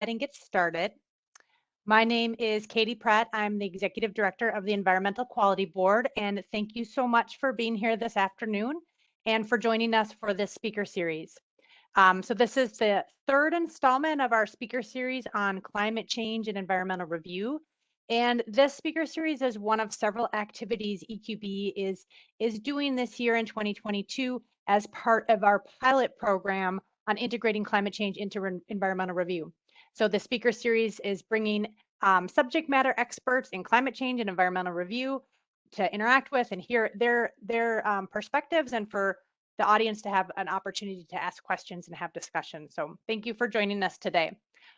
ahead and get started. My name is Katie Pratt. I'm the Executive Director of the Environmental Quality Board, and thank you so much for being here this afternoon and for joining us for this speaker series. So this is the third installment of our speaker series on climate change and environmental review. And this speaker series is one of several activities EQB is doing this year in 2022 as part of our pilot program on integrating climate change into environmental review. So the speaker series is bringing subject matter experts in climate change and environmental review to interact with and hear their perspectives, and for the audience to have an opportunity to ask questions and have discussion. So thank you for joining us today.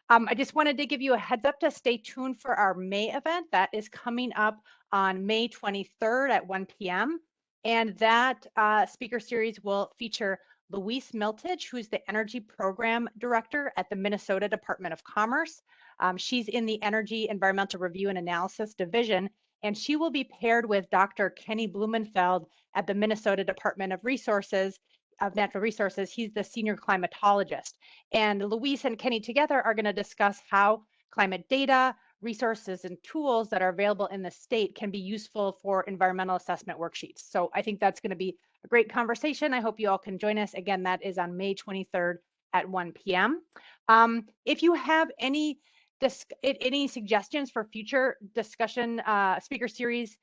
I just wanted to give you a heads up to stay tuned for our May event that is coming up on May 23rd at 1 p.m. And that speaker series will feature Louise Miltich, who's the Energy Program Director at the Minnesota Department of Commerce. She's in the Energy Environmental Review and Analysis Division, and she will be paired with Dr. Kenny Blumenfeld at the Minnesota Department of Natural Resources. He's the senior climatologist. And Louise and Kenny together are going to discuss how climate data, resources, and tools that are available in the state can be useful for environmental assessment worksheets. So I think that's going to be a great conversation. I hope you all can join us. Again, that is on May 23rd at 1 p.m. If you have any suggestions for future discussion speaker series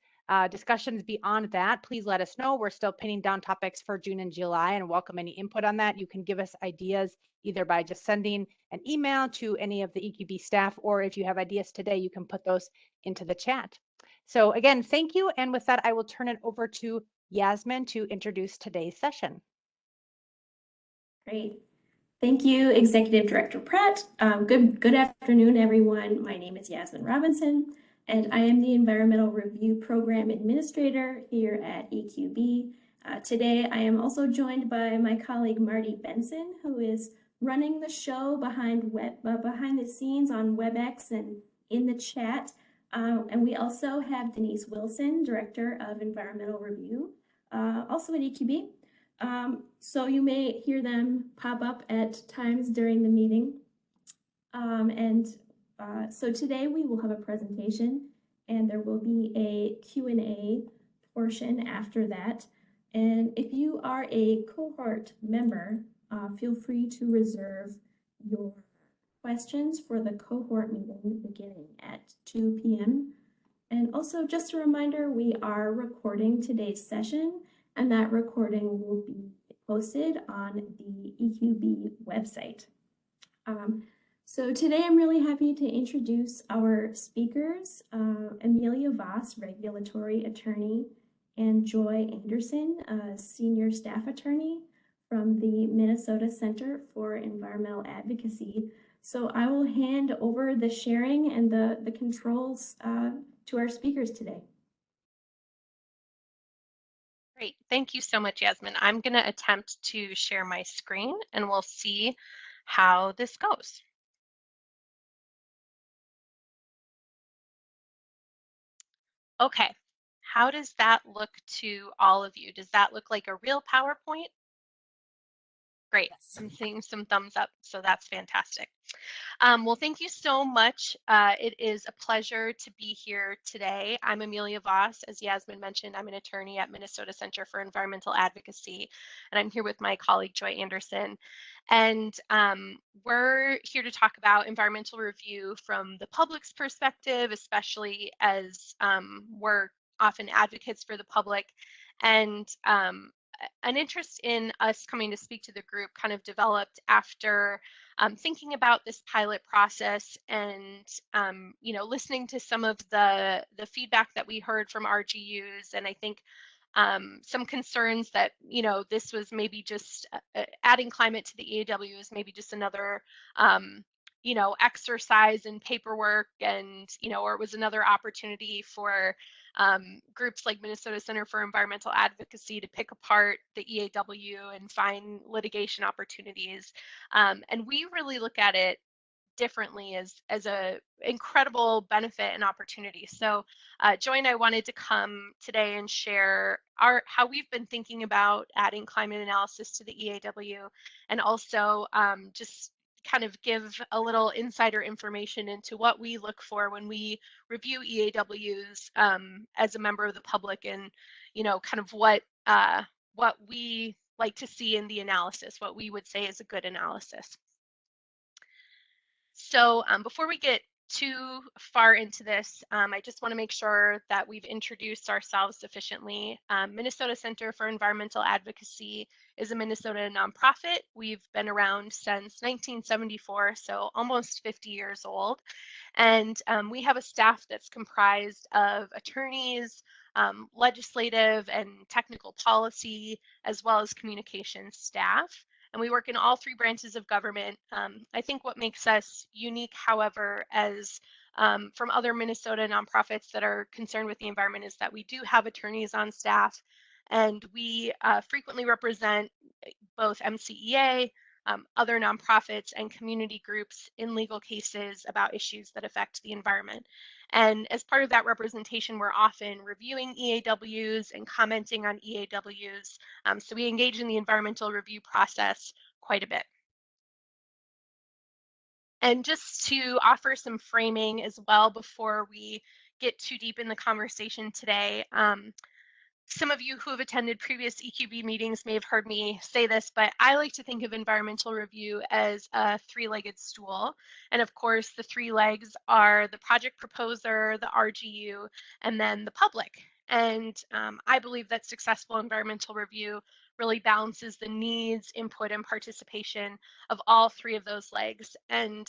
discussions beyond that, please let us know. We're still pinning down topics for June and July and welcome any input on that. You can give us ideas either by just sending an email to any of the EQB staff, or if you have ideas today, you can put those into the chat. So again, thank you. And with that, I will turn it over to Yasmin to introduce today's session. Great. Thank you, Executive Director Pratt. Good afternoon, everyone. My name is Yasmin Robinson, and I am the Environmental Review Program Administrator here at EQB. Today, I am also joined by my colleague Marty Benson, who is running the show behind the scenes on WebEx and in the chat. And we also have Denise Wilson, Director of Environmental Review, also at EQB. So you may hear them pop up at times during the meeting. So today we will have a presentation and there will be a Q&A portion after that. And if you are a cohort member, feel free to reserve your questions for the cohort meeting beginning at 2 p.m. And also just a reminder, we are recording today's session, and that recording will be posted on the EQB website. So today I'm really happy to introduce our speakers, Amelia Vohs, Regulatory Attorney, and Joy Anderson, Senior Staff Attorney from the Minnesota Center for Environmental Advocacy. So I will hand over the sharing and the controls to our speakers today. Great, thank you so much, Yasmin. I'm going to attempt to share my screen and we'll see how this goes. Okay, how does that look to all of you? Does that look like a real PowerPoint? Great, yes. I'm seeing some thumbs up, so that's fantastic. Well, thank you so much. It is a pleasure to be here today. I'm Amelia Vohs. As Yasmin mentioned, I'm an attorney at Minnesota Center for Environmental Advocacy, and I'm here with my colleague, Joy Anderson. And we're here to talk about environmental review from the public's perspective, especially as we're often advocates for the public. And an interest in us coming to speak to the group kind of developed after thinking about this pilot process and listening to some of the feedback that we heard from RGUs, and I think some concerns that this was maybe just adding climate to the EAW is maybe just another exercise in paperwork, and or it was another opportunity for groups like Minnesota Center for Environmental Advocacy to pick apart the EAW and find litigation opportunities. And we really look at it differently as a incredible benefit and opportunity. So Joy and I wanted to come today and share how we've been thinking about adding climate analysis to the EAW, and also just kind of give a little insider information into what we look for when we review EAWs as a member of the public, and kind of what we like to see in the analysis, what we would say is a good analysis. So before we get too far into this, I just want to make sure that we've introduced ourselves sufficiently. Minnesota Center for Environmental Advocacy is a Minnesota nonprofit. We've been around since 1974, so almost 50 years old. And we have a staff that's comprised of attorneys, legislative and technical policy, as well as communications staff. And we work in all three branches of government. I think what makes us unique, however, as from other Minnesota nonprofits that are concerned with the environment, is that we do have attorneys on staff, and we frequently represent both MCEA, other nonprofits, and community groups in legal cases about issues that affect the environment. And as part of that representation, we're often reviewing EAWs and commenting on EAWs. So we engage in the environmental review process quite a bit. And just to offer some framing as well before we get too deep in the conversation today, some of you who have attended previous EQB meetings may have heard me say this, but I like to think of environmental review as a three-legged stool. And of course, the three legs are the project proposer, the RGU, and then the public. And I believe that successful environmental review really balances the needs, input, and participation of all three of those legs. And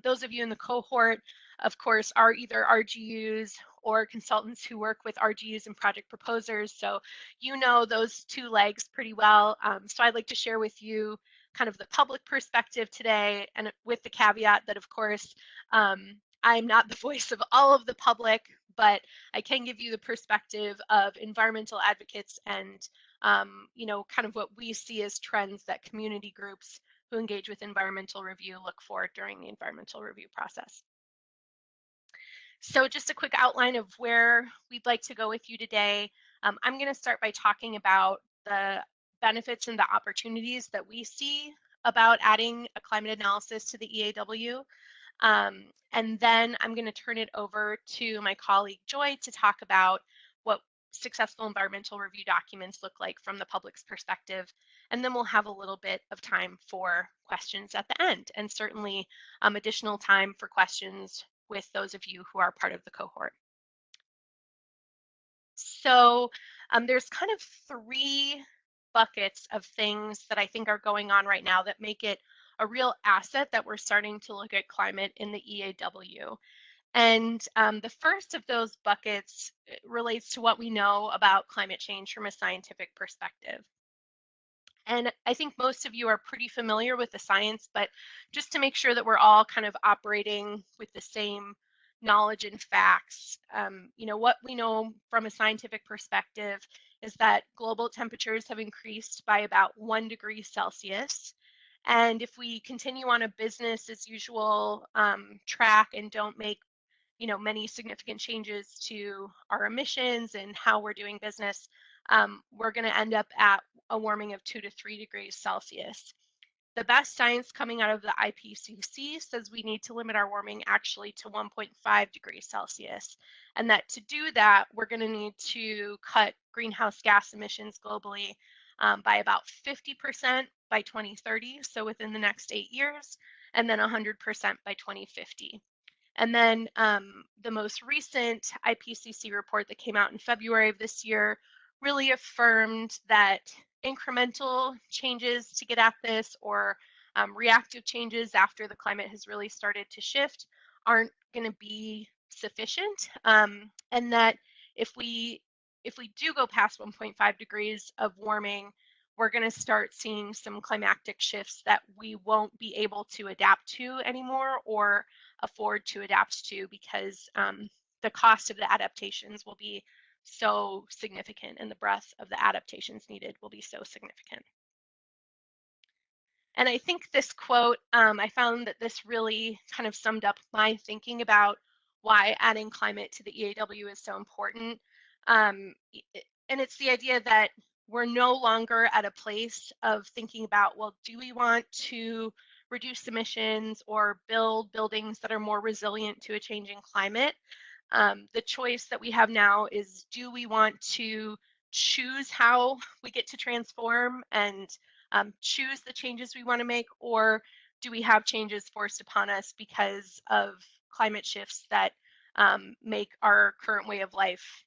those of you in the cohort, of course, are either RGUs or consultants who work with RGUs and project proposers. So you know those two legs pretty well. So I'd like to share with you kind of the public perspective today, and with the caveat that, of course, I'm not the voice of all of the public, but I can give you the perspective of environmental advocates and kind of what we see as trends that community groups who engage with environmental review look for during the environmental review process. So just a quick outline of where we'd like to go with you today. I'm going to start by talking about the benefits and the opportunities that we see about adding a climate analysis to the EAW. And then I'm going to turn it over to my colleague Joy to talk about what successful environmental review documents look like from the public's perspective. And then we'll have a little bit of time for questions at the end, and certainly additional time for questions with those of you who are part of the cohort. So there's kind of three buckets of things that I think are going on right now that make it a real asset that we're starting to look at climate in the EAW. And the first of those buckets relates to what we know about climate change from a scientific perspective. And I think most of you are pretty familiar with the science, but just to make sure that we're all kind of operating with the same knowledge and facts, what we know from a scientific perspective is that global temperatures have increased by about 1 degree Celsius. And if we continue on a business as usual track and don't make many significant changes to our emissions and how we're doing business, we're going to end up at a warming of 2 to 3 degrees Celsius. The best science coming out of the IPCC says we need to limit our warming actually to 1.5 degrees Celsius. And that to do that, we're going to need to cut greenhouse gas emissions globally by about 50% by 2030, so within the next 8 years, and then 100% by 2050. And then the most recent IPCC report that came out in February of this year really affirmed that incremental changes to get at this, or reactive changes after the climate has really started to shift, aren't going to be sufficient. And that if we do go past 1.5 degrees of warming, we're going to start seeing some climatic shifts that we won't be able to adapt to anymore or afford to adapt to, because the cost of the adaptations will be so significant, and the breadth of the adaptations needed will be so significant. And I think this quote, I found that this really kind of summed up my thinking about why adding climate to the EAW is so important. And it's the idea that we're no longer at a place of thinking about, well, do we want to reduce emissions or build buildings that are more resilient to a changing climate. The choice that we have now is, do we want to choose how we get to transform and choose the changes we want to make, or do we have changes forced upon us because of climate shifts that make our current way of life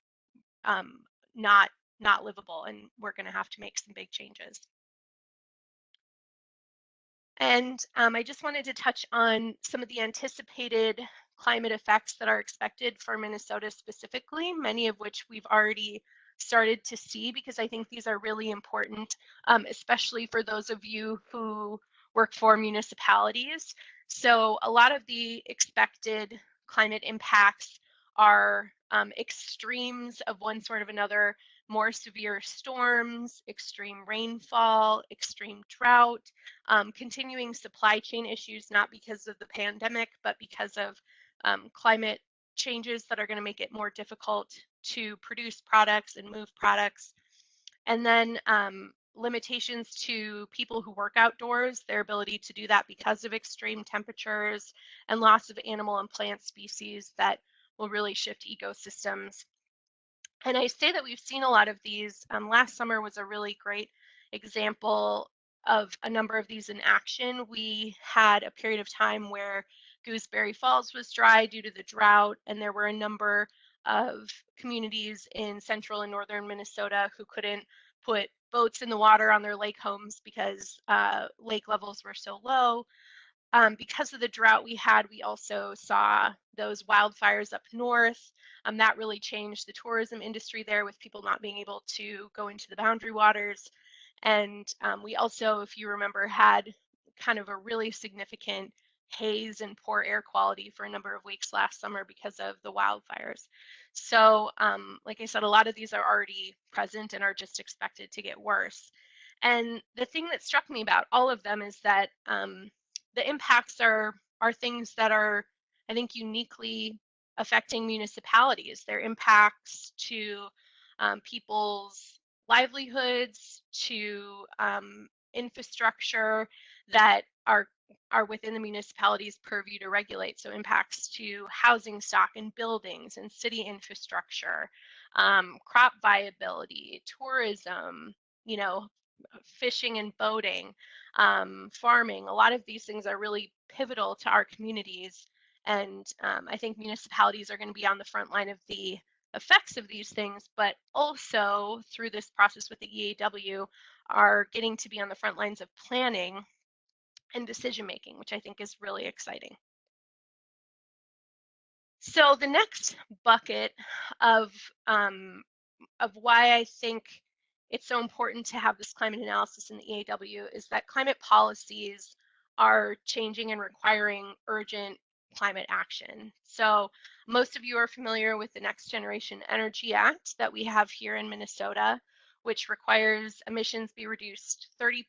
um, not livable, and we're going to have to make some big changes. And I just wanted to touch on some of the anticipated climate effects that are expected for Minnesota specifically, many of which we've already started to see, because I think these are really important, especially for those of you who work for municipalities. So a lot of the expected climate impacts are extremes of one sort of another: more severe storms, extreme rainfall, extreme drought, continuing supply chain issues, not because of the pandemic, but because of climate changes that are going to make it more difficult to produce products and move products. And then limitations to people who work outdoors, their ability to do that because of extreme temperatures, and loss of animal and plant species that will really shift ecosystems. And I say that we've seen a lot of these. Last summer was a really great example of a number of these in action. We had a period of time where Gooseberry Falls was dry due to the drought, and there were a number of communities in central and northern Minnesota who couldn't put boats in the water on their lake homes because lake levels were so low. Because of the drought we had, we also saw those wildfires up north. That really changed the tourism industry there, with people not being able to go into the boundary waters. And we also, if you remember, had kind of a really significant haze and poor air quality for a number of weeks last summer because of the wildfires. So, like I said, a lot of these are already present and are just expected to get worse. And the thing that struck me about all of them is that the impacts are things that are, I think, uniquely affecting municipalities. Their impacts to people's livelihoods, to infrastructure that are within the municipality's purview to regulate. So impacts to housing stock and buildings and city infrastructure, crop viability, tourism, you know, fishing and boating, farming. A lot of these things are really pivotal to our communities. And I think municipalities are going to be on the front line of the effects of these things, but also through this process with the EAW are getting to be on the front lines of planning and decision making, which I think is really exciting. So the next bucket of why I think it's so important to have this climate analysis in the EAW is that climate policies are changing and requiring urgent climate action. So most of you are familiar with the Next Generation Energy Act that we have here in Minnesota, which requires emissions be reduced 30%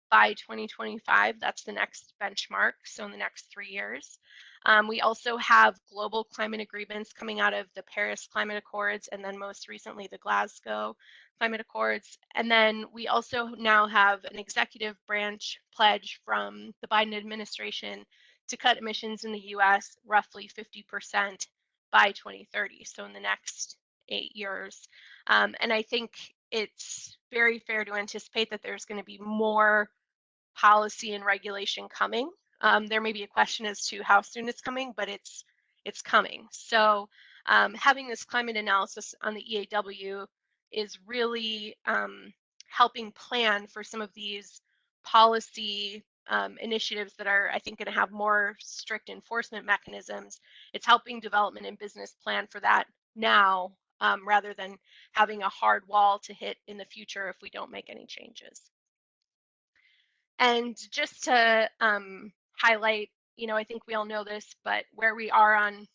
by 2025. That's the next benchmark, so in the next 3 years. We also have global climate agreements coming out of the Paris Climate Accords, and then most recently the Glasgow Climate Accords. And then we also now have an executive branch pledge from the Biden administration to cut emissions in the US roughly 50% by 2030, so in the next 8 years. And I think it's very fair to anticipate that there's going to be more policy and regulation coming. There may be a question as to how soon it's coming, but it's coming. So having this climate analysis on the EAW is really helping plan for some of these policy initiatives that are, I think, going to have more strict enforcement mechanisms. It's helping development and business plan for that now, rather than having a hard wall to hit in the future if we don't make any changes. And just to highlight, I think we all know this, but where we are on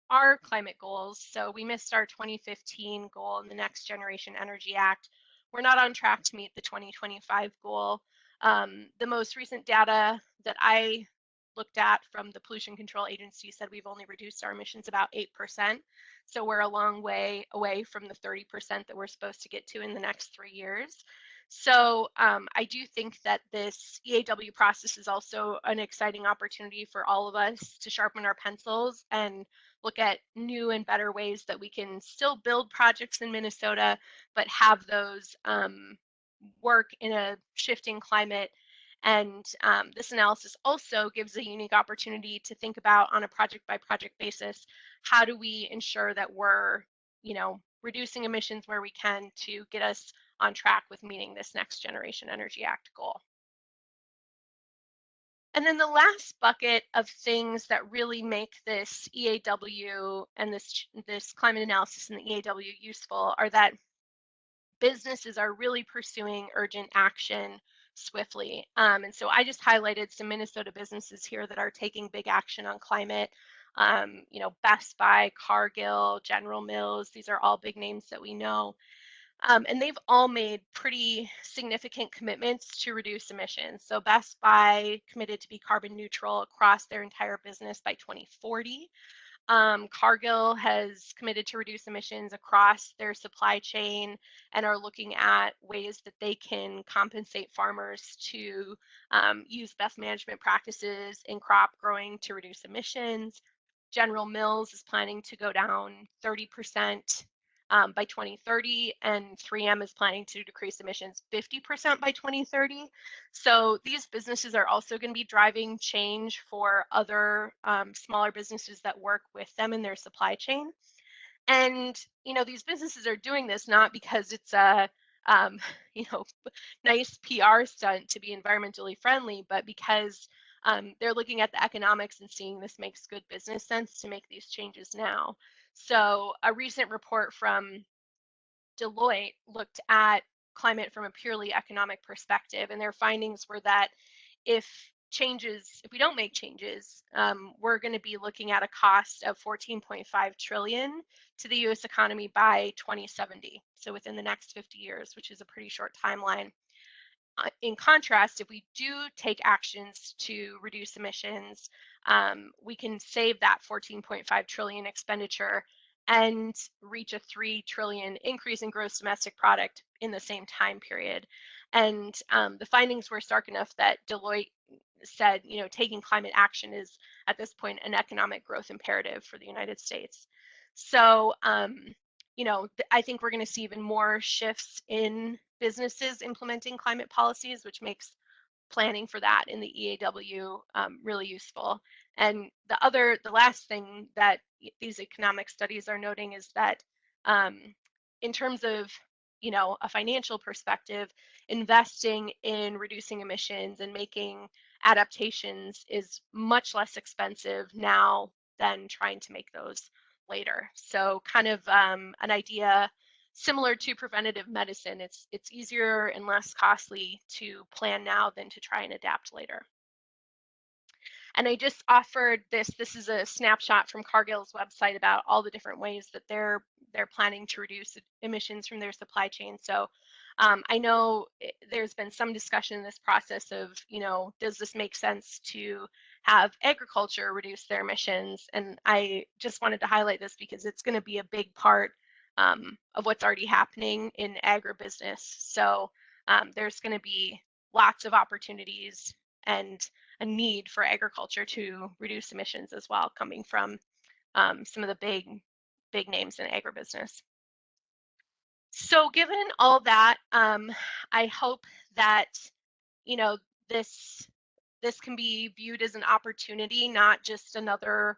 our climate goals. So we missed our 2015 goal in the Next Generation Energy Act. We're not on track to meet the 2025 goal. The most recent data that I looked at from the Pollution Control Agency said we've only reduced our emissions about 8%. So we're a long way away from the 30% that we're supposed to get to in the next 3 years. So I do think that this EAW process is also an exciting opportunity for all of us to sharpen our pencils and look at new and better ways that we can still build projects in Minnesota, but have those work in a shifting climate. And this analysis also gives a unique opportunity to think about, on a project by project basis, how do we ensure that we're, reducing emissions where we can to get us on track with meeting this Next Generation Energy Act goal. And then the last bucket of things that really make this EAW and this climate analysis in the EAW useful are that businesses are really pursuing urgent action swiftly. And so I just highlighted some Minnesota businesses here that are taking big action on climate. Best Buy, Cargill, General Mills, these are all big names that we know. And they've all made pretty significant commitments to reduce emissions. So Best Buy committed to be carbon neutral across their entire business by 2040. Cargill has committed to reduce emissions across their supply chain and are looking at ways that they can compensate farmers to use best management practices in crop growing to reduce emissions. General Mills is planning to go down 30% by 2030, and 3M is planning to decrease emissions 50% by 2030. So these businesses are also going to be driving change for other smaller businesses that work with them in their supply chain. And these businesses are doing this not because it's a um, nice PR stunt to be environmentally friendly, but because they're looking at the economics and seeing this makes good business sense to make these changes now. So a recent report from Deloitte looked at climate from a purely economic perspective, and their findings were that if we don't make changes, we're going to be looking at a cost of 14.5 trillion to the U.S. economy by 2070. So within the next 50 years, which is a pretty short timeline. In contrast, if we do take actions to reduce emissions, we can save that 14.5 trillion expenditure and reach a 3 trillion increase in gross domestic product in the same time period. And the findings were stark enough that Deloitte said, taking climate action is at this point an economic growth imperative for the United States. So, I think we're going to see even more shifts in businesses implementing climate policies, which makes planning for that in the EAW really useful. And the last thing that these economic studies are noting is that in terms of a financial perspective, investing in reducing emissions and making adaptations is much less expensive now than trying to make those later. So kind of an idea similar to preventative medicine. It's easier and less costly to plan now than to try and adapt later. And I just offered this is a snapshot from Cargill's website about all the different ways that they're planning to reduce emissions from their supply chain. So I know there's been some discussion in this process of, does this make sense to have agriculture reduce their emissions? And I just wanted to highlight this because it's going to be a big part of what's already happening in agribusiness. So there's going to be lots of opportunities and a need for agriculture to reduce emissions as well, coming from some of the big names in agribusiness. So given all that, I hope that this can be viewed as an opportunity, not just another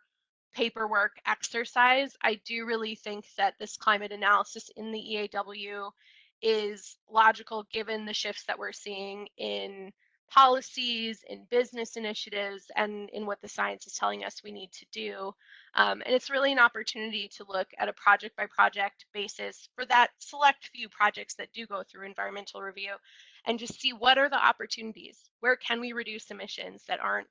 paperwork exercise. I do really think that this climate analysis in the EAW is logical given the shifts that we're seeing in policies, in business initiatives, and in what the science is telling us we need to do. And it's really an opportunity to look at a project by project basis for that select few projects that do go through environmental review and just see what are the opportunities. Where can we reduce emissions that aren't,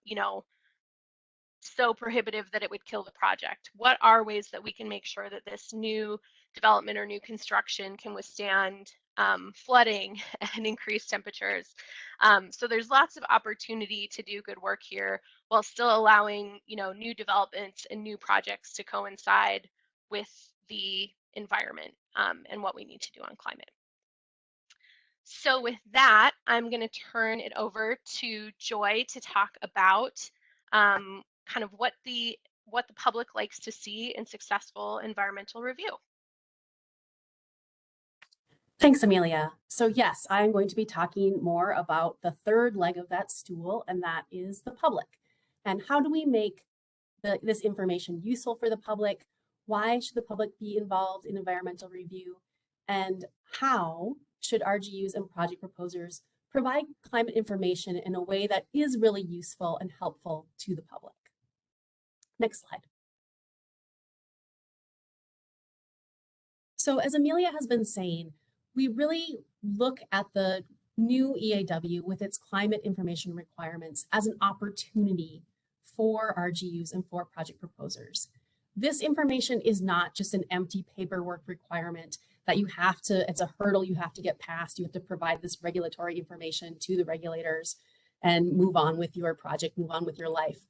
so prohibitive that it would kill the project? What are ways that we can make sure that this new development or new construction can withstand flooding and increased temperatures? So there's lots of opportunity to do good work here while still allowing, new developments and new projects to coincide with the environment and what we need to do on climate. So with that, I'm going to turn it over to Joy to talk about kind of what the public likes to see in successful environmental review. Thanks, Amelia. So yes, I'm going to be talking more about the third leg of that stool, and that is the public. And how do we make this information useful for the public? Why should the public be involved in environmental review? And how should RGUs and project proposers provide climate information in a way that is really useful and helpful to the public? Next slide. So as Amelia has been saying, we really look at the new EAW with its climate information requirements as an opportunity for RGUs and for project proposers. This information is not just an empty paperwork requirement that you have to, it's a hurdle you have to get past. You have to provide this regulatory information to the regulators and move on with your project, move on with your life.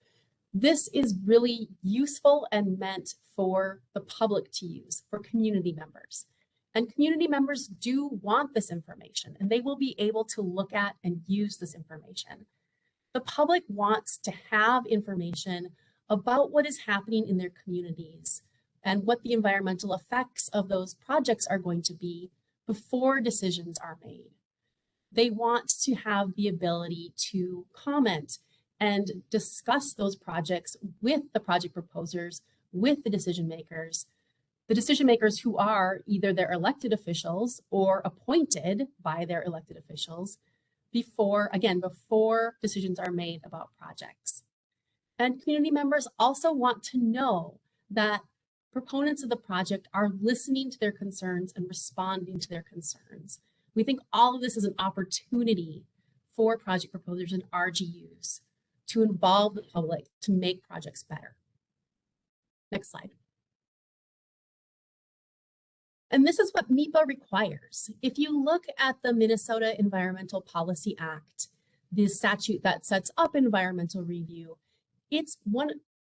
This is really useful and meant for the public to use, for community members. And community members do want this information, and they will be able to look at and use this information. The public wants to have information about what is happening in their communities and what the environmental effects of those projects are going to be before decisions are made. They want to have the ability to comment and discuss those projects with the project proposers, with the decision makers who are either their elected officials or appointed by their elected officials before decisions are made about projects. And community members also want to know that proponents of the project are listening to their concerns and responding to their concerns. We think all of this is an opportunity for project proposers and RGUs to involve the public to make projects better. Next slide. And this is what MEPA requires. If you look at the Minnesota Environmental Policy Act, the statute that sets up environmental review,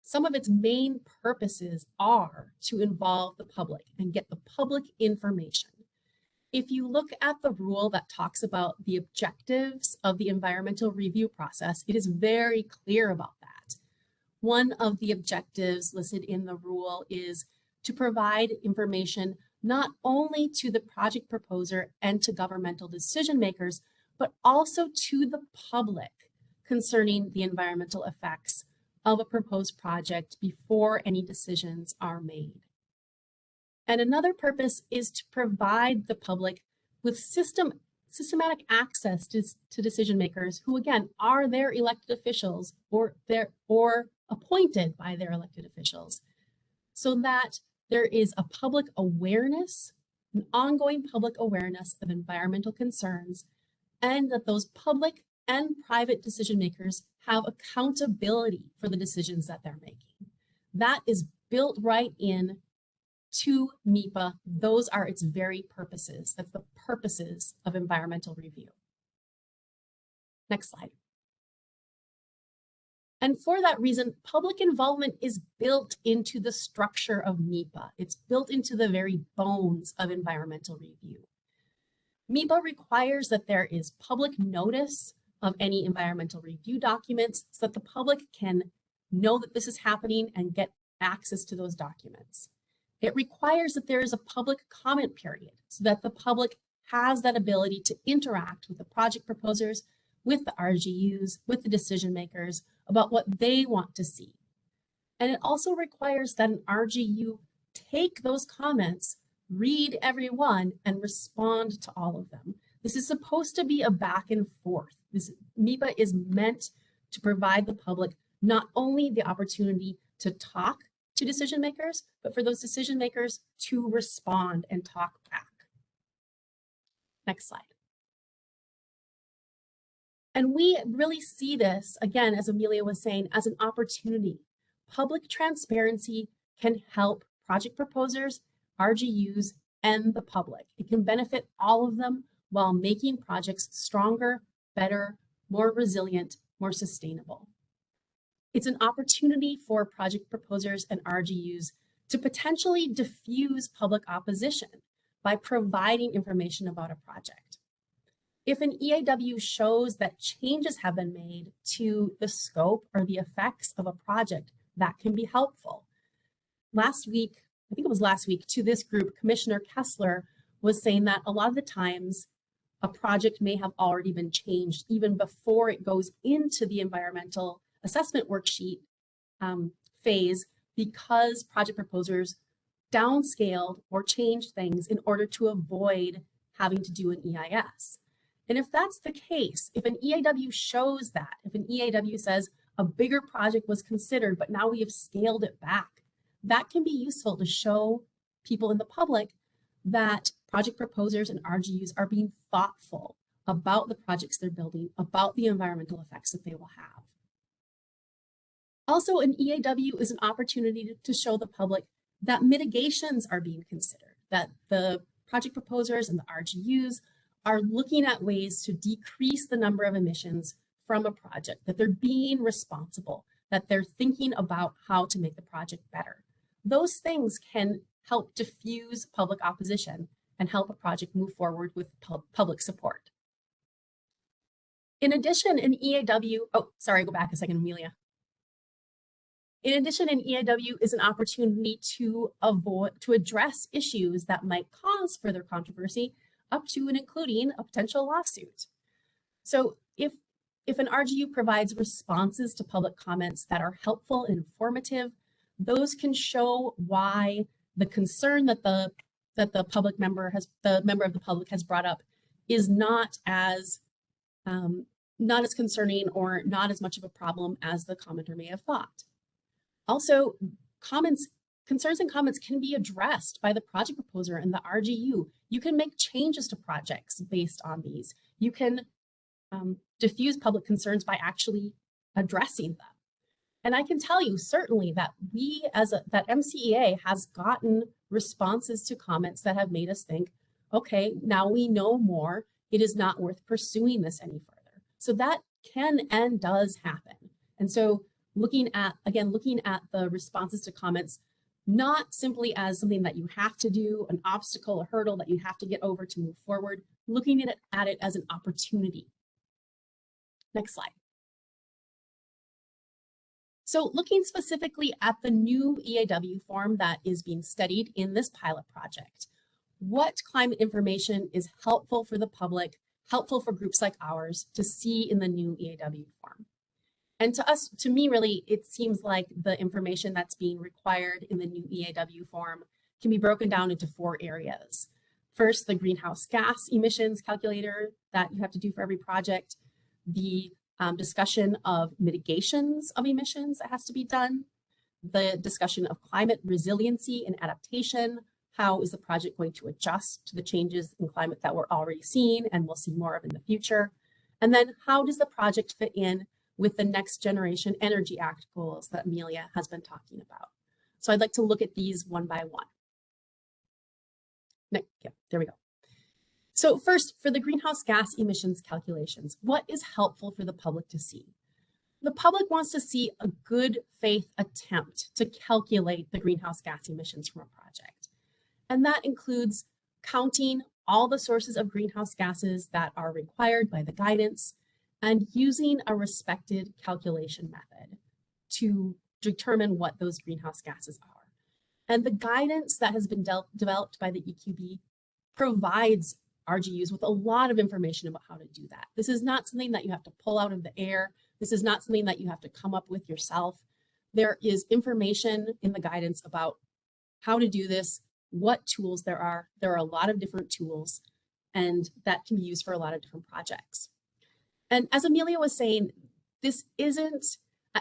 some of its main purposes are to involve the public and get the public information. If you look at the rule that talks about the objectives of the environmental review process, it is very clear about that. One of the objectives listed in the rule is to provide information not only to the project proposer and to governmental decision makers, but also to the public concerning the environmental effects of a proposed project before any decisions are made. And another purpose is to provide the public with systematic access to decision makers who, again, are their elected officials or appointed by their elected officials, so that there is a public awareness, an ongoing public awareness of environmental concerns, and that those public and private decision makers have accountability for the decisions that they're making. That is built right in to MEPA. Those are its very purposes. That's the purposes of environmental review. Next slide. And for that reason, public involvement is built into the structure of MEPA. It's built into the very bones of environmental review. MEPA requires that there is public notice of any environmental review documents so that the public can know that this is happening and get access to those documents. It requires that there is a public comment period so that the public has that ability to interact with the project proposers, with the RGUs, with the decision makers about what they want to see. And it also requires that an RGU take those comments, read every one, and respond to all of them. This is supposed to be a back and forth. MEPA is meant to provide the public not only the opportunity to talk to decision makers, but for those decision makers to respond and talk back. Next slide. And we really see this, again, as Amelia was saying, as an opportunity. Public transparency can help project proposers, RGUs, and the public. It can benefit all of them while making projects stronger, better, more resilient, more sustainable. It's an opportunity for project proposers and RGUs to potentially diffuse public opposition by providing information about a project. If an EAW shows that changes have been made to the scope or the effects of a project, that can be helpful. Last week, I think it was last week, to this group, Commissioner Kessler was saying that a lot of the times a project may have already been changed even before it goes into the environmental assessment worksheet phase, because project proposers downscaled or changed things in order to avoid having to do an EIS. And if that's the case, if an EAW shows that, if an EAW says a bigger project was considered, but now we have scaled it back, that can be useful to show people in the public that project proposers and RGUs are being thoughtful about the projects they're building, about the environmental effects that they will have. Also, an EAW is an opportunity to show the public that mitigations are being considered, that the project proposers and the RGUs are looking at ways to decrease the number of emissions from a project, that they're being responsible, that they're thinking about how to make the project better. Those things can help diffuse public opposition and help a project move forward with public support. In addition, an EAW, oh, sorry, go back a second, Amelia. In addition, an EAW is an opportunity to address issues that might cause further controversy, up to and including a potential lawsuit. So if an RGU provides responses to public comments that are helpful and informative, those can show why the concern that the member of the public has brought up is not as concerning or not as much of a problem as the commenter may have thought. Also, concerns and comments can be addressed by the project proposer and the RGU. You can make changes to projects based on these. You can diffuse public concerns by actually addressing them. And I can tell you certainly that that MCEA has gotten responses to comments that have made us think, okay, now we know more. It is not worth pursuing this any further. So that can and does happen. And so looking at the responses to comments, not simply as something that you have to do, an obstacle, a hurdle that you have to get over to move forward, looking at it as an opportunity. Next slide. So looking specifically at the new EAW form that is being studied in this pilot project, what climate information is helpful for the public, helpful for groups like ours to see in the new EAW form? And to me, really, it seems like the information that's being required in the new EAW form can be broken down into 4 areas. First, the greenhouse gas emissions calculator that you have to do for every project, the discussion of mitigations of emissions that has to be done, the discussion of climate resiliency and adaptation. How is the project going to adjust to the changes in climate that we're already seeing and we'll see more of in the future? And then how does the project fit in with the Next Generation Energy Act goals that Amelia has been talking about? So I'd like to look at these one by one. Yeah, there we go. So first, for the greenhouse gas emissions calculations, what is helpful for the public to see? The public wants to see a good faith attempt to calculate the greenhouse gas emissions from a project. And that includes counting all the sources of greenhouse gases that are required by the guidance and using a respected calculation method to determine what those greenhouse gases are. And the guidance that has been developed by the EQB provides RGUs with a lot of information about how to do that. This is not something that you have to pull out of the air. This is not something that you have to come up with yourself. There is information in the guidance about how to do this, what tools there are. There are a lot of different tools, and that can be used for a lot of different projects. And as Amelia was saying, this isn't,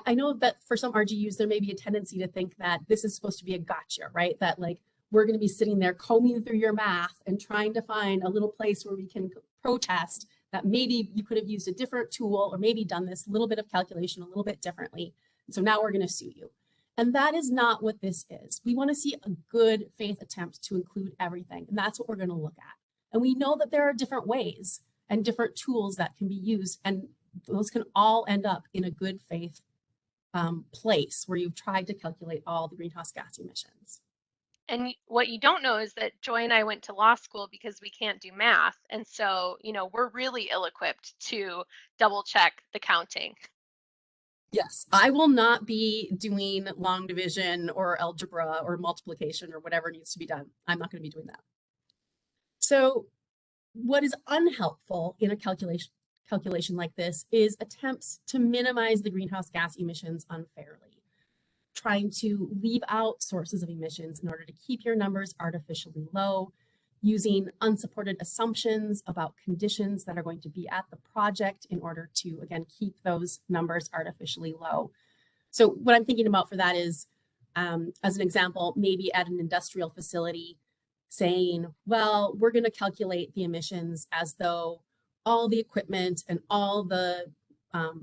I know that for some RGUs, there may be a tendency to think that this is supposed to be a gotcha, right? That like, we're going to be sitting there combing through your math and trying to find a little place where we can protest that maybe you could have used a different tool or maybe done this little bit of calculation a little bit differently. And so now we're going to sue you. And that is not what this is. We want to see a good faith attempt to include everything. And that's what we're going to look at. And we know that there are different ways and different tools that can be used. And those can all end up in a good faith place where you've tried to calculate all the greenhouse gas emissions. And what you don't know is that Joy and I went to law school because we can't do math. And so, we're really ill-equipped to double check the counting. Yes, I will not be doing long division or algebra or multiplication or whatever needs to be done. I'm not going to be doing that. So what is unhelpful in a calculation like this is attempts to minimize the greenhouse gas emissions unfairly, trying to leave out sources of emissions in order to keep your numbers artificially low, using unsupported assumptions about conditions that are going to be at the project in order to, again, keep those numbers artificially low. So what I'm thinking about for that is, as an example, maybe at an industrial facility saying, well, we're going to calculate the emissions as though all the equipment and all the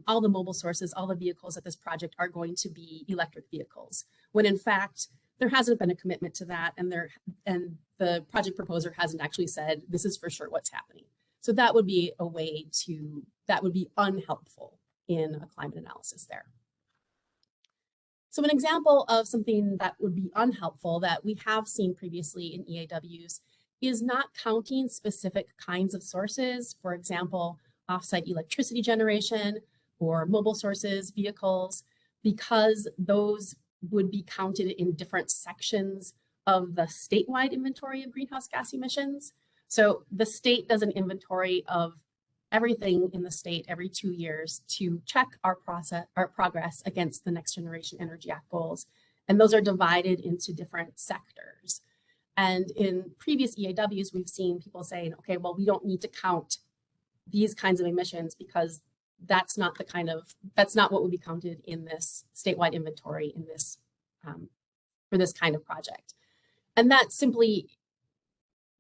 mobile sources, all the vehicles at this project are going to be electric vehicles, when in fact, there hasn't been a commitment to that, and the project proposer hasn't actually said, this is for sure what's happening. So that would be a way that would be unhelpful in a climate analysis there. So an example of something that would be unhelpful that we have seen previously in EAWs is not counting specific kinds of sources, for example, offsite electricity generation or mobile sources, vehicles, because those would be counted in different sections of the statewide inventory of greenhouse gas emissions. So the state does an inventory of everything in the state every 2 years to check our progress against the Next Generation Energy Act goals. And those are divided into different sectors. And in previous EAWs, we've seen people saying, okay, well, we don't need to count these kinds of emissions because that's not what would be counted in this statewide inventory in this for this kind of project. And that simply,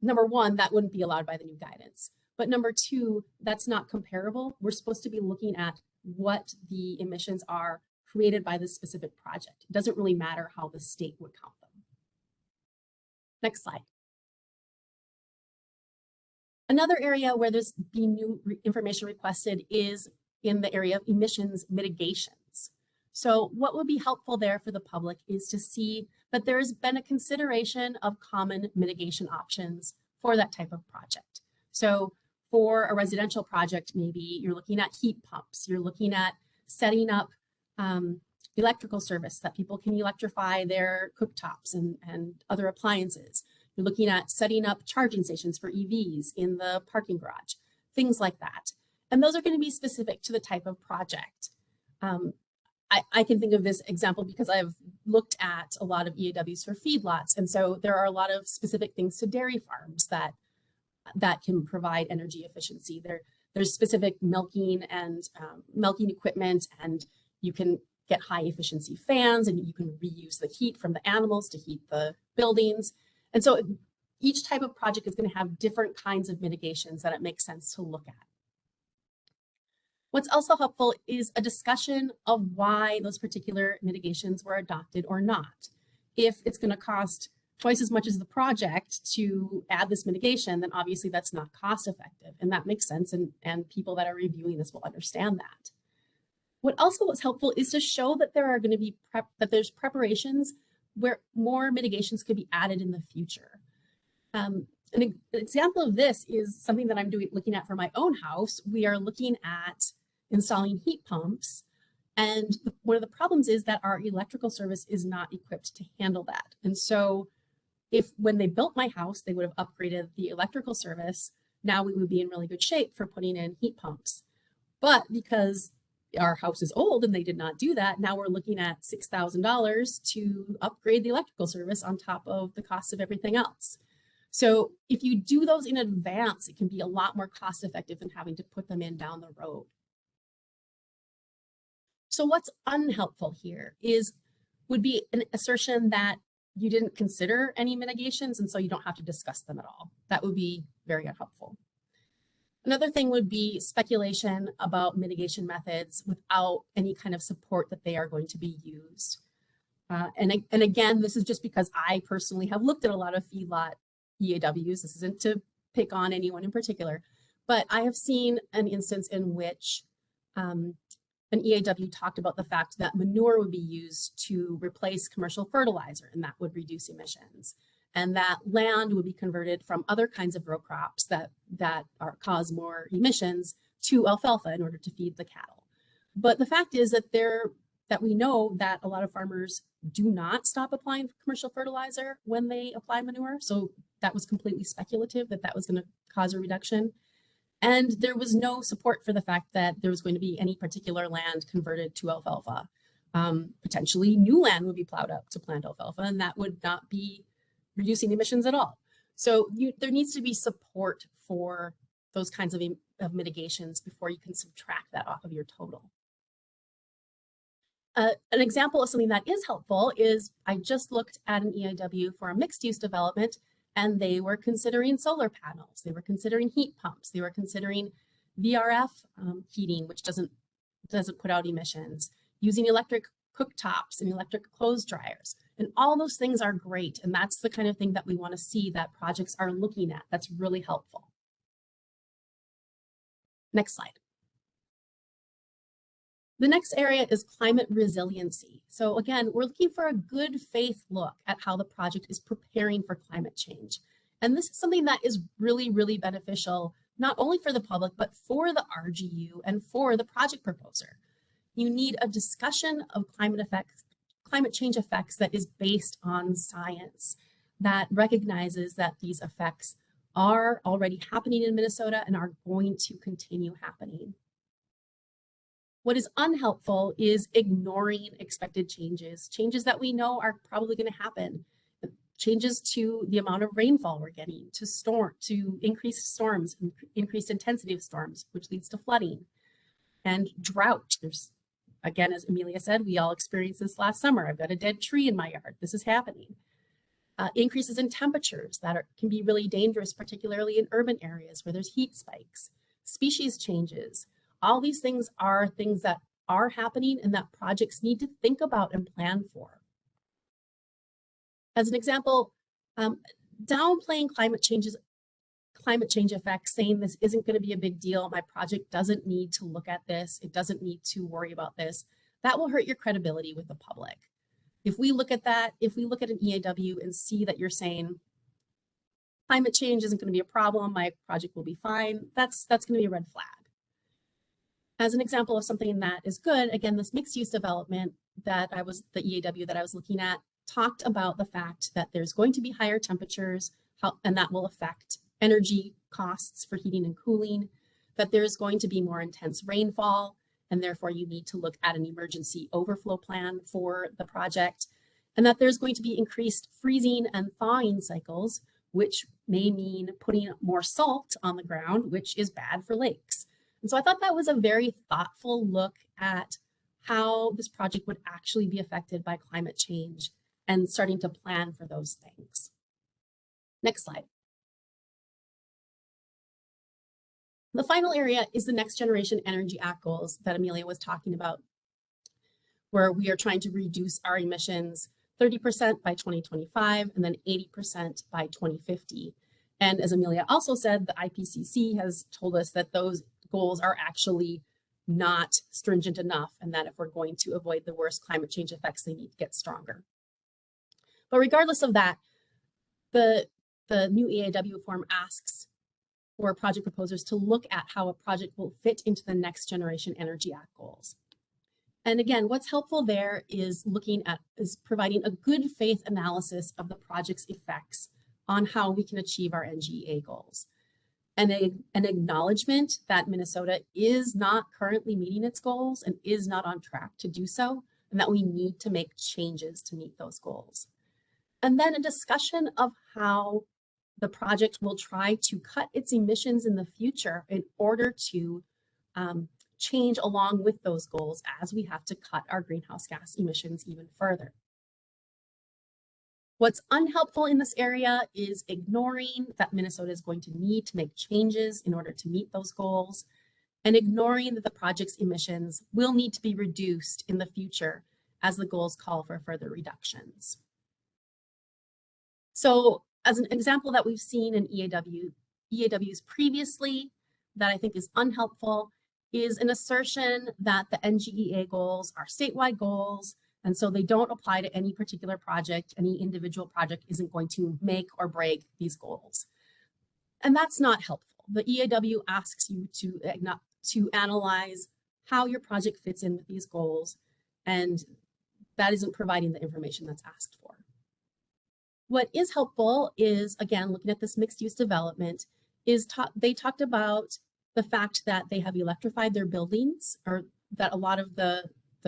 number one, that wouldn't be allowed by the new guidance. But number two, that's not comparable. We're supposed to be looking at what the emissions are created by this specific project. It doesn't really matter how the state would count them. Next slide. Another area where there's been new information requested is in the area of emissions mitigations. So what would be helpful there for the public is to see that there's been a consideration of common mitigation options for that type of project. So for a residential project, maybe you're looking at heat pumps, you're looking at setting up electrical service that people can electrify their cooktops and other appliances. You're looking at setting up charging stations for EVs in the parking garage, things like that. And those are going to be specific to the type of project. I can think of this example because I've looked at a lot of EAWs for feedlots. And so there are a lot of specific things to dairy farms that can provide energy efficiency. There's specific milking and milking equipment, and you can get high efficiency fans, and you can reuse the heat from the animals to heat the buildings. And so each type of project is going to have different kinds of mitigations that it makes sense to look at. What's also helpful is a discussion of why those particular mitigations were adopted or not. If it's going to cost twice as much as the project to add this mitigation, then obviously that's not cost effective, and that makes sense, and people that are reviewing this will understand that. What also was helpful is to show that there are going to be there's preparations where more mitigations could be added in the future. An example of this is something that I'm looking at for my own house. We are looking at installing heat pumps, and one of the problems is that our electrical service is not equipped to handle that. And so when they built my house, they would have upgraded the electrical service. Now we would be in really good shape for putting in heat pumps. But because our house is old and they did not do that, now we're looking at $6,000 to upgrade the electrical service on top of the cost of everything else. So if you do those in advance, it can be a lot more cost effective than having to put them in down the road. So what's unhelpful here would be an assertion that you didn't consider any mitigations, and so you don't have to discuss them at all. That would be very unhelpful. Another thing would be speculation about mitigation methods without any kind of support that they are going to be used. And again, this is just because I personally have looked at a lot of feedlot EAWs. This isn't to pick on anyone in particular, but I have seen an instance in which an EAW talked about the fact that manure would be used to replace commercial fertilizer, and that would reduce emissions. and that land would be converted from other kinds of row crops that cause more emissions to alfalfa in order to feed the cattle. But the fact is that we know that a lot of farmers do not stop applying commercial fertilizer when they apply manure. So that was completely speculative that was going to cause a reduction. And there was no support for the fact that there was going to be any particular land converted to alfalfa. Potentially new land would be plowed up to plant alfalfa, and that would not be reducing emissions at all. So there needs to be support for those kinds of mitigations before you can subtract that off of your total. An example of something that is helpful is I just looked at an EIW for a mixed use development, and they were considering solar panels. They were considering heat pumps. They were considering VRF heating, which doesn't put out emissions, using electric cooktops and electric clothes dryers. And all those things are great. And that's the kind of thing that we want to see that projects are looking at. That's really helpful. Next slide. The next area is climate resiliency. So again, we're looking for a good faith look at how the project is preparing for climate change. And this is something that is really, really beneficial, not only for the public, but for the RGU and for the project proposer. You need a discussion of climate change effects that is based on science, that recognizes that these effects are already happening in Minnesota and are going to continue happening. What is unhelpful is ignoring expected changes that we know are probably going to happen. Changes to the amount of rainfall we're getting, to increased storms, increased intensity of storms, which leads to flooding and drought. There's, again, as Amelia said, we all experienced this last summer. I've got a dead tree in my yard. This is happening. Increases in temperatures that can be really dangerous, particularly in urban areas where there's heat spikes, species changes. All these things are things that are happening and that projects need to think about and plan for. As an example, downplaying climate change effects, saying this isn't going to be a big deal, my project doesn't need to look at this, it doesn't need to worry about this, that will hurt your credibility with the public. If we look at that, if we look at an EAW and see that you're saying climate change isn't going to be a problem, my project will be fine, that's going to be a red flag. As an example of something that is good, again, this mixed use development the EAW that I was looking at talked about the fact that there's going to be higher temperatures, and that will affect energy costs for heating and cooling, that there's going to be more intense rainfall, and therefore you need to look at an emergency overflow plan for the project, and that there's going to be increased freezing and thawing cycles, which may mean putting more salt on the ground, which is bad for lakes. And so I thought that was a very thoughtful look at how this project would actually be affected by climate change and starting to plan for those things. Next slide. The final area is the Next Generation Energy Act goals that Amelia was talking about, where we are trying to reduce our emissions 30% by 2025 and then 80% by 2050. And as Amelia also said, the IPCC has told us that those goals are actually not stringent enough, and that if we're going to avoid the worst climate change effects, they need to get stronger. But regardless of that, the new EAW form asks for project proposers to look at how a project will fit into the Next Generation Energy Act goals. And again, what's helpful there is providing a good faith analysis of the project's effects on how we can achieve our NGEA goals. And an acknowledgement that Minnesota is not currently meeting its goals and is not on track to do so, and that we need to make changes to meet those goals. And then a discussion of how the project will try to cut its emissions in the future in order to change along with those goals as we have to cut our greenhouse gas emissions even further. What's unhelpful in this area is ignoring that Minnesota is going to need to make changes in order to meet those goals, and ignoring that the project's emissions will need to be reduced in the future as the goals call for further reductions. So as an example that we've seen in EAWs previously that I think is unhelpful is an assertion that the NGEA goals are statewide goals, And so they don't apply to any particular project. Any individual project isn't going to make or break these goals. And that's not helpful. The EAW asks you to analyze how your project fits in with these goals, and that isn't providing the information that's asked for. What is helpful is, again, looking at this mixed use development, is they talked about the fact that they have electrified their buildings, or that a lot of the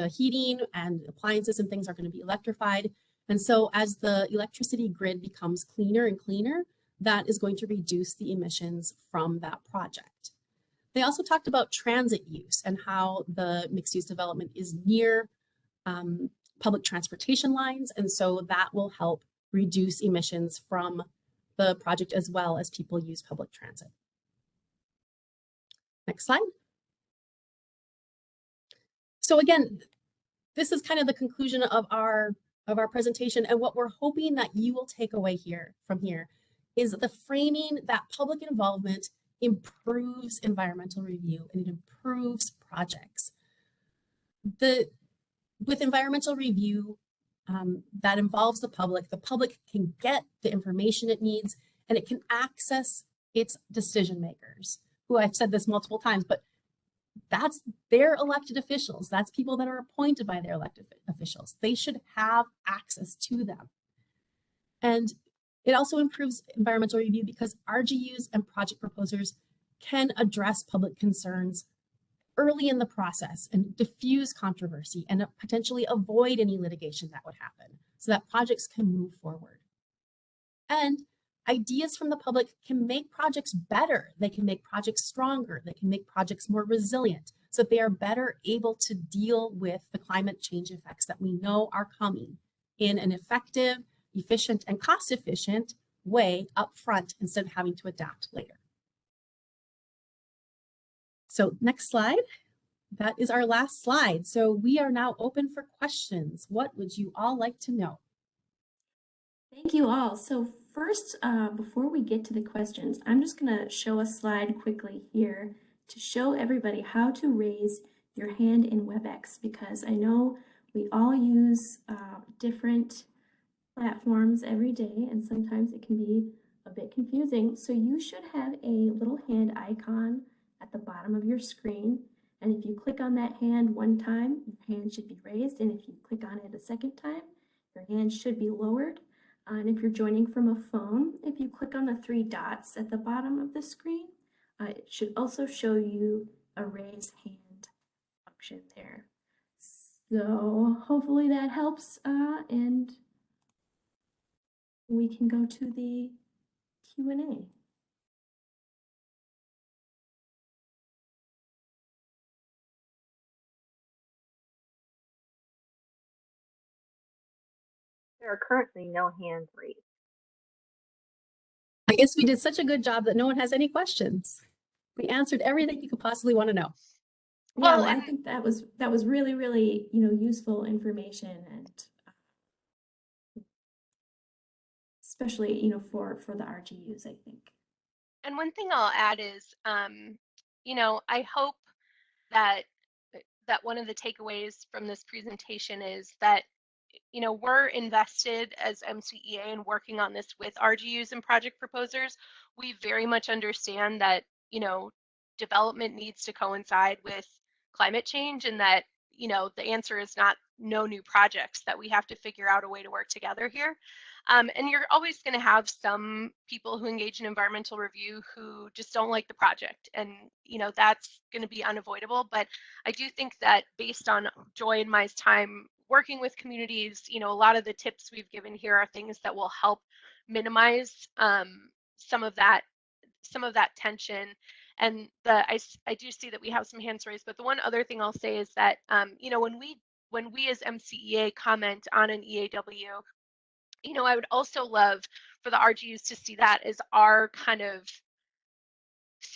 heating and appliances and things are going to be electrified. And so as the electricity grid becomes cleaner and cleaner, that is going to reduce the emissions from that project. They also talked about transit use and how the mixed use development is near public transportation lines. And so that will help reduce emissions from the project as well as people use public transit. Next slide. So again, this is kind of the conclusion of our presentation, and what we're hoping that you will take away from here is the framing that public involvement improves environmental review and it improves projects. With environmental review that involves the public can get the information it needs, and it can access its decision makers, who I've said this multiple times, but that's their elected officials. That's people that are appointed by their elected officials. They should have access to them. And it also improves environmental review because RGUs and project proposers can address public concerns early in the process and diffuse controversy and potentially avoid any litigation that would happen so that projects can move forward. And ideas from the public can make projects better. They can make projects stronger. They can make projects more resilient so that they are better able to deal with the climate change effects that we know are coming in an effective, efficient, and cost-efficient way up front instead of having to adapt later. So next slide. That is our last slide. So we are now open for questions. What would you all like to know? Thank you all. So first, before we get to the questions, I'm just going to show a slide quickly here to show everybody how to raise your hand in WebEx, because I know we all use different platforms every day, and sometimes it can be a bit confusing. So you should have a little hand icon at the bottom of your screen. And if you click on that hand one time, your hand should be raised. And if you click on it a second time, your hand should be lowered. And if you're joining from a phone, if you click on the three dots at the bottom of the screen, it should also show you a raise hand function there. So hopefully that helps, and we can go to the Q&A. There are currently no hands raised. I guess we did such a good job that no one has any questions. We answered everything you could possibly want to know. Yeah, well, I think that was really, really, useful information, and especially, for the RGUs, I think. And one thing I'll add is, I hope that one of the takeaways from this presentation is that, we're invested as MCEA in working on this with RGUs and project proposers. We very much understand that, development needs to coincide with climate change, and that, the answer is not no new projects, that we have to figure out a way to work together here. And you're always going to have some people who engage in environmental review who just don't like the project, and that's going to be unavoidable. But I do think that based on Joy and my time working with communities, a lot of the tips we've given here are things that will help minimize some of that tension. And I do see that we have some hands raised, but the one other thing I'll say is that when we as MCEA comment on an EAW, I would also love for the RGUs to see that as our kind of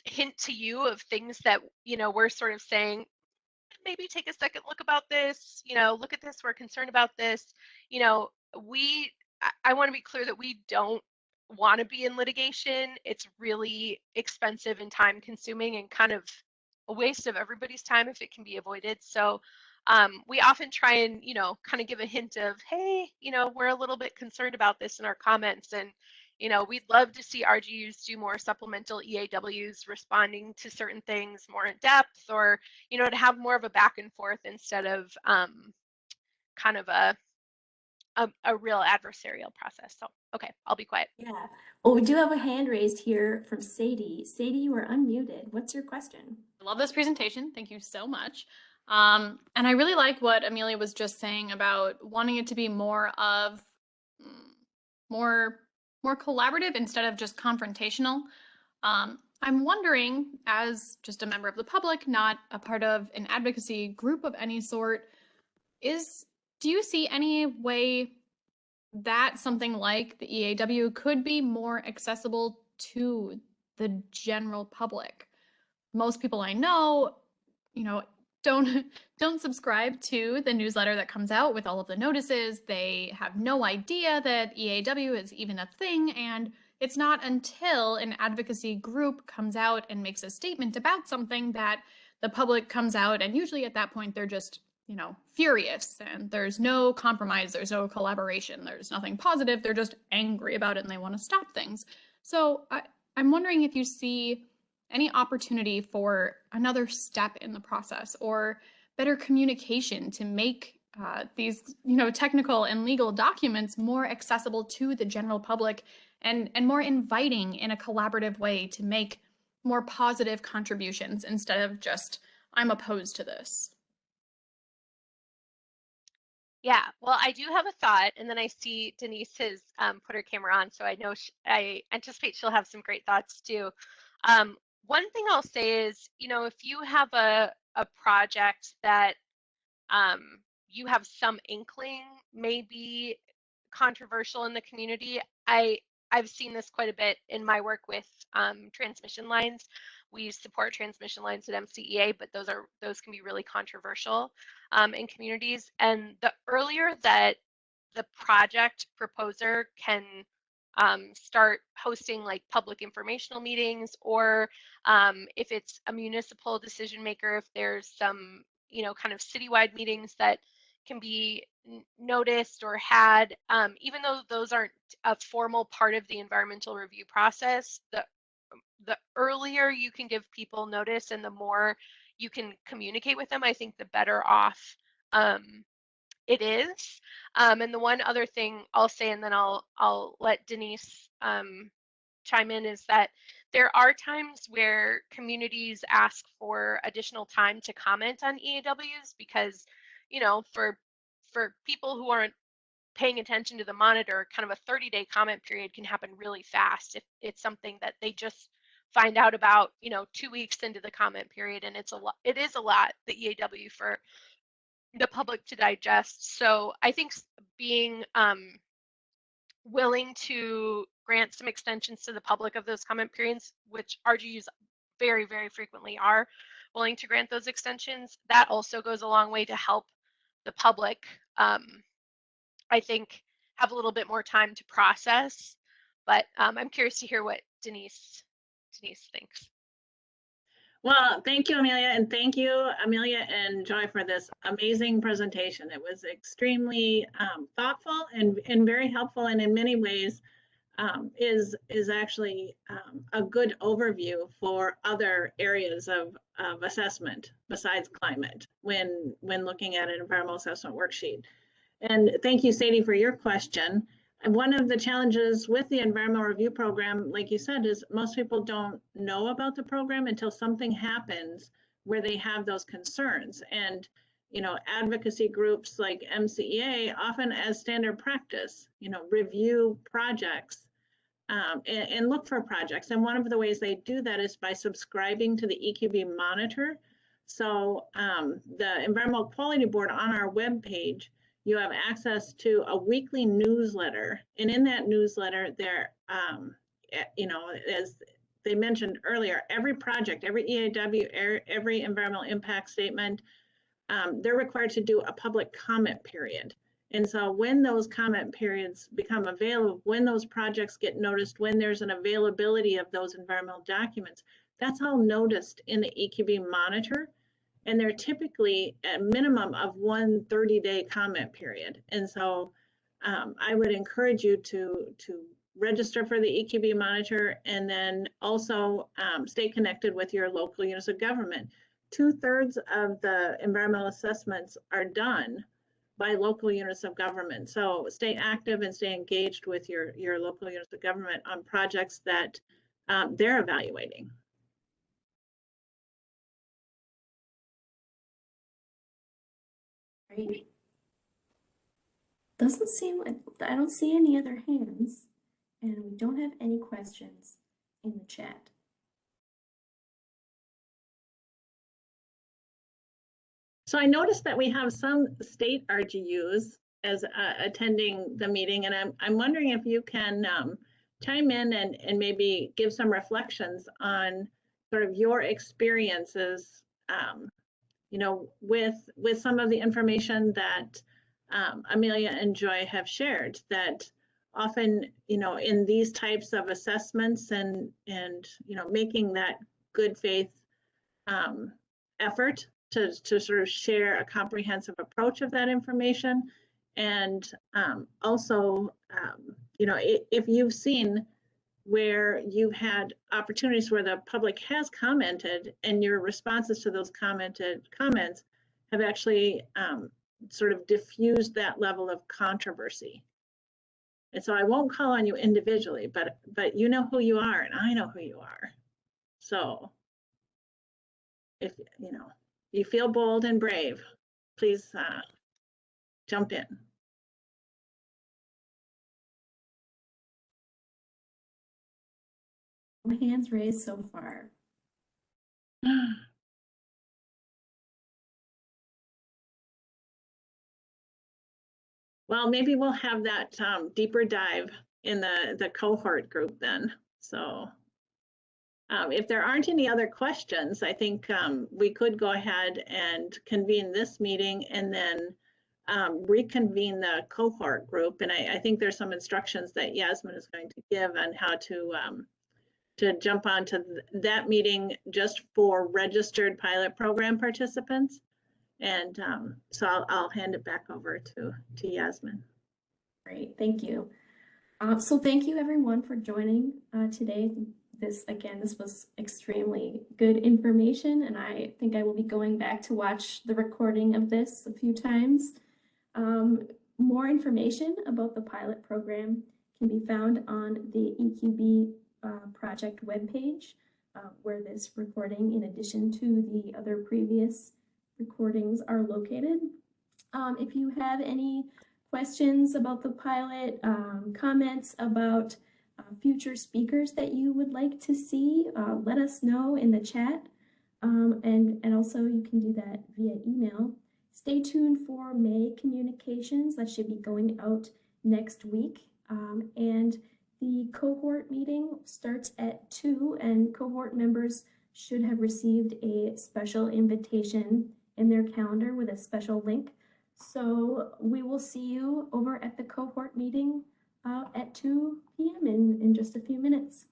hint to you of things that, we're sort of saying, maybe take a second look about this, look at this, we're concerned about this. I want to be clear that we don't want to be in litigation. It's really expensive and time consuming and kind of a waste of everybody's time if it can be avoided. So We often try and, kind of give a hint of, hey, we're a little bit concerned about this in our comments. And, we'd love to see RGUs do more supplemental EAWs responding to certain things more in depth, or, to have more of a back and forth instead of kind of a real adversarial process. So, okay, I'll be quiet. Yeah. Well, we do have a hand raised here from Sadie. Sadie, you are unmuted. What's your question? I love this presentation. Thank you so much. And I really like what Amelia was just saying about wanting it to be more of more collaborative instead of just confrontational. I'm wondering, as just a member of the public, not a part of an advocacy group of any sort, do you see any way that something like the EAW could be more accessible to the general public? Most people I know, don't subscribe to the newsletter that comes out with all of the notices. They have no idea that EAW is even a thing, and it's not until an advocacy group comes out and makes a statement about something that the public comes out, and usually at that point they're just furious, and there's no compromise, there's no collaboration, there's nothing positive, they're just angry about it and they want to stop things. So I'm wondering if you see any opportunity for another step in the process or better communication to make these technical and legal documents more accessible to the general public and more inviting in a collaborative way to make more positive contributions instead of just, I'm opposed to this. Yeah, well, I do have a thought, and then I see Denise has put her camera on, so I know I anticipate she'll have some great thoughts too. One thing I'll say is, if you have a project that you have some inkling may be controversial in the community, I've seen this quite a bit in my work with transmission lines. We support transmission lines at MCEA, but those can be really controversial in communities. And the earlier that the project proposer can start hosting like public informational meetings, or if it's a municipal decision maker, if there's some kind of citywide meetings that can be noticed or had, even though those aren't a formal part of the environmental review process, the earlier you can give people notice and the more you can communicate with them, I think the better off it is. And the one other thing I'll say, and then I'll let Denise chime in, is that there are times where communities ask for additional time to comment on EAWs because, for people who aren't paying attention to the monitor, kind of a 30-day comment period can happen really fast if it's something that they just find out about, 2 weeks into the comment period, and it is a lot, the EAW, for the public to digest. So I think being willing to grant some extensions to the public of those comment periods, which RGUs very, very frequently are willing to grant those extensions, that also goes a long way to help the public, I think, have a little bit more time to process. But I'm curious to hear what Denise thinks. Well, thank you, Amelia, and thank you, Amelia and Joy, for this amazing presentation. It was extremely thoughtful and very helpful, and in many ways is actually a good overview for other areas of assessment besides climate when looking at an environmental assessment worksheet. And thank you, Sadie, for your question. And one of the challenges with the environmental review program, like you said, is most people don't know about the program until something happens where they have those concerns. And, advocacy groups like MCEA often, as standard practice, review projects and look for projects. And one of the ways they do that is by subscribing to the EQB monitor. So the Environmental Quality Board on our webpage, you have access to a weekly newsletter. And in that newsletter, there, as they mentioned earlier, every project, every EAW, every environmental impact statement, they're required to do a public comment period. And so when those comment periods become available, when those projects get noticed, when there's an availability of those environmental documents, that's all noticed in the EQB monitor. and they're typically a minimum of 1 30-day comment period. And so I would encourage you to register for the EQB monitor, and then also stay connected with your local units of government. 2/3 of the environmental assessments are done by local units of government. So stay active and stay engaged with your local units of government on projects that they're evaluating. Great. Doesn't seem like, I don't see any other hands, and we don't have any questions in the chat. So I noticed that we have some state RGUs as attending the meeting, and I'm wondering if you can chime in and maybe give some reflections on sort of your experiences, you know, with some of the information that Amelia and Joy have shared, that often, you know, in these types of assessments and you know, making that good faith effort to sort of share a comprehensive approach of that information. And also, you know, if you've seen where you've had opportunities where the public has commented and your responses to those comments have actually sort of diffused that level of controversy. And so I won't call on you individually, but you know who you are and I know who you are. So if you know, you feel bold and brave, please jump in. No hands raised so far. Well, maybe we'll have that deeper dive in the cohort group then. So if there aren't any other questions, I think we could go ahead and convene this meeting and then reconvene the cohort group. And I think there's some instructions that Yasmin is going to give on how to jump onto that meeting just for registered pilot program participants. And so I'll hand it back over to Yasmin. Great, thank you. So thank you everyone for joining today. This was extremely good information, and I think I will be going back to watch the recording of this a few times. More information about the pilot program can be found on the EQB project webpage, where this recording, in addition to the other previous recordings, are located. If you have any questions about the pilot, comments about future speakers that you would like to see, let us know in the chat. And also you can do that via email. Stay tuned for May communications that should be going out next week. And the cohort meeting starts at 2, and cohort members should have received a special invitation in their calendar with a special link. So we will see you over at the cohort meeting at 2 p.m. in just a few minutes.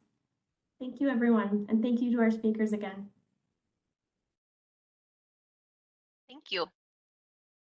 Thank you, everyone, and thank you to our speakers again. Thank you.